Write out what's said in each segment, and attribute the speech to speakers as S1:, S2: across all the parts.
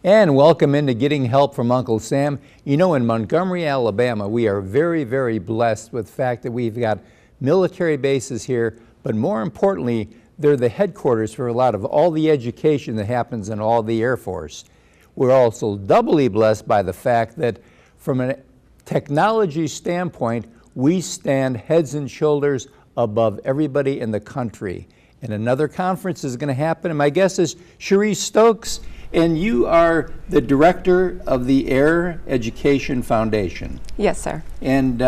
S1: And welcome into Getting Help from Uncle Sam. You know, in Montgomery, Alabama, we are very, very blessed with the fact that we've got military bases here, but more importantly, they're the headquarters for a lot of all the education that happens in all the Air Force. We're also doubly blessed by the fact that from a technology standpoint, we stand heads and shoulders above everybody in the country. And another conference is going to happen, and my guest is Charisse Stokes, and you are the director of the Air Education Foundation.
S2: Yes, sir.
S1: And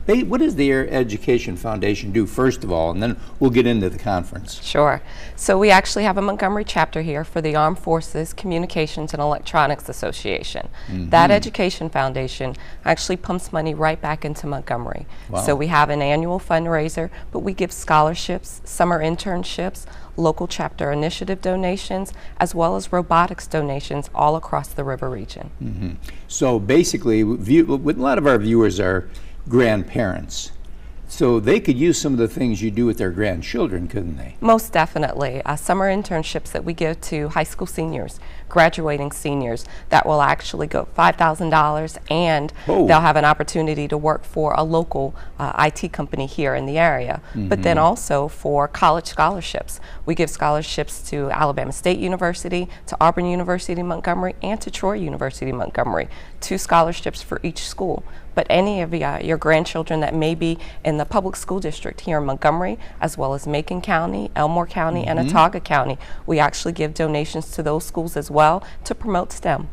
S1: what does the Air Education Foundation do, first of all, and then we'll get into the conference?
S2: Sure. So we actually have a Montgomery chapter here for the Armed Forces Communications and Electronics Association. That Education Foundation actually pumps money right back into Montgomery.
S1: Wow.
S2: So we have an annual fundraiser, but we give scholarships, summer internships, local chapter initiative donations, as well as robotics donations all across the river region.
S1: So basically, a lot of our viewers are grandparents. So they could use some of the things you do with their grandchildren, couldn't they?
S2: Most definitely. Summer internships that we give to high school seniors, graduating seniors, that will actually go $5,000, and they'll have an opportunity to work for a local IT company here in the area. But then also for college scholarships. We give scholarships to Alabama State University, to Auburn University Montgomery, and to Troy University Montgomery. 2 scholarships for each school. But any of your grandchildren that may be in the public school district here in Montgomery, as well as Macon County, Elmore County, and Autauga County, we actually give donations to those schools as well to promote STEM.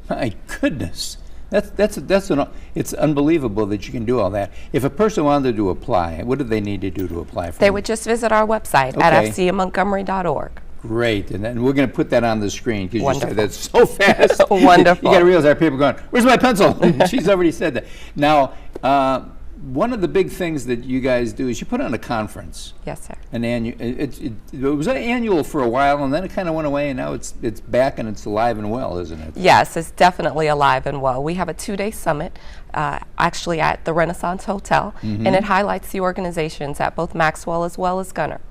S1: My goodness. It's unbelievable that you can do all that. If a person wanted to apply, what do they need to do to apply for
S2: They
S1: it?
S2: would just visit our website at afceamontgomery.org.
S1: Great, and then we're going to put that on the screen because you said that so fast.
S2: Wonderful.
S1: You got to realize our people are going, "Where's my pencil?" She's already said that. Now, one of the big things that you guys do is you put on a conference.
S2: Yes, sir.
S1: An annual. It was annual for a while, and then it kind of went away, and now it's back and it's alive and well, isn't it?
S2: Yes, it's definitely alive and well. We have a 2-day summit, actually at the Renaissance Hotel, and it highlights the organizations at both Maxwell as well as Gunner.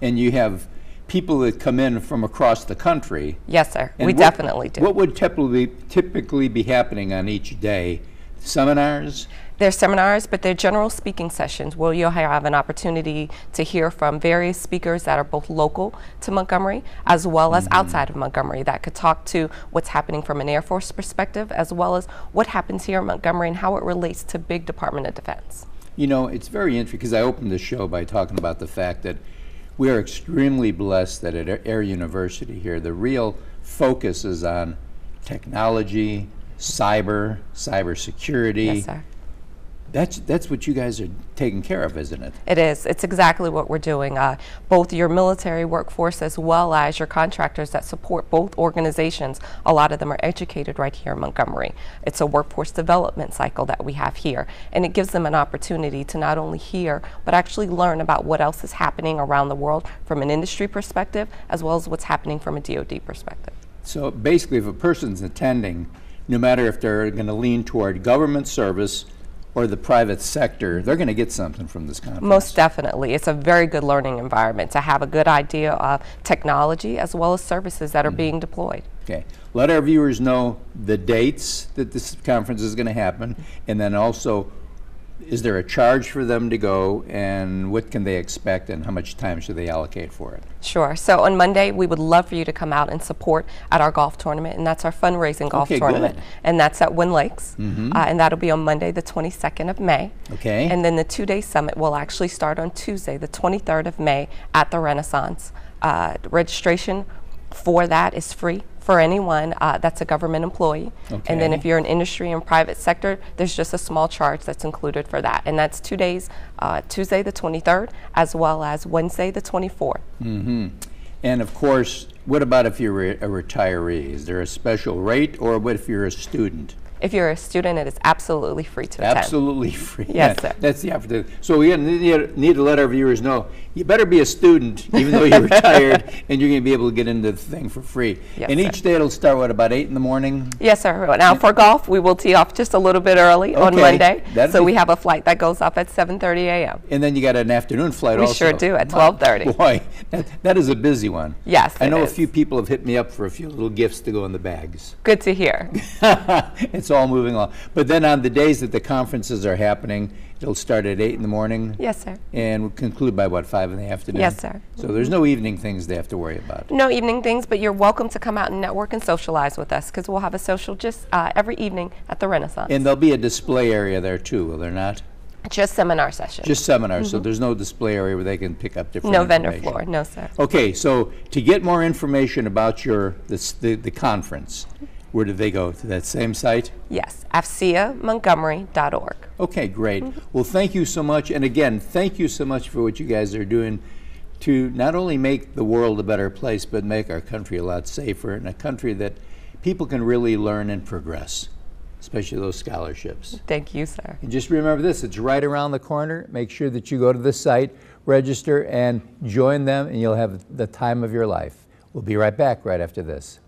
S1: And you have people that come in from across the country.
S2: Yes, sir.
S1: And
S2: We definitely do.
S1: What would typically be happening on each day? Seminars?
S2: They're seminars, but they're general speaking sessions where you'll have an opportunity to hear from various speakers that are both local to Montgomery as well as outside of Montgomery that could talk to what's happening from an Air Force perspective as well as what happens here in Montgomery and how it relates to big Department of Defense.
S1: You know, it's very interesting because I opened the show by talking about the fact that we are extremely blessed that at Air University here, the real focus is on technology, cybersecurity.
S2: Yes, sir.
S1: That's what you guys are taking care of, isn't it?
S2: It is. It's exactly what we're doing. Both your military workforce as well as your contractors that support both organizations, a lot of them are educated right here in Montgomery. It's a workforce development cycle that we have here, and it gives them an opportunity to not only hear, but actually learn about what else is happening around the world from an industry perspective, as well as what's happening from a DoD perspective.
S1: So basically, if a person's attending, no matter if they're going to lean toward government service or the private sector, they're going to get something from this conference.
S2: Most definitely. It's a very good learning environment to have a good idea of technology as well as services that are being deployed.
S1: Okay. Let our viewers know the dates that this conference is going to happen, and then also, is there a charge for them to go, and what can they expect, and how much time should they allocate for it?
S2: Sure. So on Monday, we would love for you to come out and support at our golf tournament, and that's our fundraising golf tournament.
S1: Good.
S2: And that's at Wynn Lakes, and that'll be on Monday, the 22nd of May.
S1: Okay.
S2: And then the 2-day summit will actually start on Tuesday, the 23rd of May at the Renaissance. Registration for that is free for anyone that's a government employee.
S1: Okay.
S2: And then if you're in industry and private sector, there's just a small charge that's included for that. And that's 2 days, Tuesday the 23rd, as well as Wednesday the 24th.
S1: And of course, what about if you're a retiree? Is there a special rate, or what if you're a student?
S2: If you're a student, it is absolutely free to attend.
S1: Absolutely free.
S2: Yes, sir.
S1: That's the opportunity. So we need to let our viewers know, you better be a student, even though you're retired, and you're going to be able to get into the thing for free.
S2: Yes,
S1: and
S2: sir.
S1: each day it'll start, what, about 8 in the morning?
S2: Yes, sir. Now for golf, we will tee off just a little bit early on
S1: Okay.
S2: Monday.
S1: That'd
S2: So
S1: be-
S2: we have a flight that goes up at 7:30 a.m.
S1: And then you got an afternoon flight
S2: We
S1: also.
S2: sure do, at
S1: My
S2: 12:30.
S1: Boy, that is a busy one.
S2: Yes,
S1: I
S2: it
S1: know
S2: is.
S1: a few people have hit me up for a few little gifts to go in the bags.
S2: Good to hear.
S1: It's all moving along. But then on the days that the conferences are happening, it'll start at 8 in the morning
S2: Yes, sir.
S1: and will conclude by, what, 5 in the afternoon?
S2: Yes, sir.
S1: So there's no evening things they have to worry about.
S2: No evening things, but you're welcome to come out and network and socialize with us because we'll have a social just every evening at the Renaissance.
S1: And there'll be a display area there too, will there not?
S2: Just seminar sessions.
S1: Just seminars, so there's no display area where they can pick up different
S2: no vendor
S1: information.
S2: floor. No, sir.
S1: Okay, so to get more information about the conference, where do they go? To that same site?
S2: Yes, AFCEAMontgomery.org.
S1: Okay, great. Well, thank you so much. And again, thank you so much for what you guys are doing to not only make the world a better place, but make our country a lot safer, and a country that people can really learn and progress, especially those scholarships.
S2: Thank you, sir.
S1: And just remember this, it's right around the corner. Make sure that you go to the site, register, and join them, and you'll have the time of your life. We'll be right back right after this.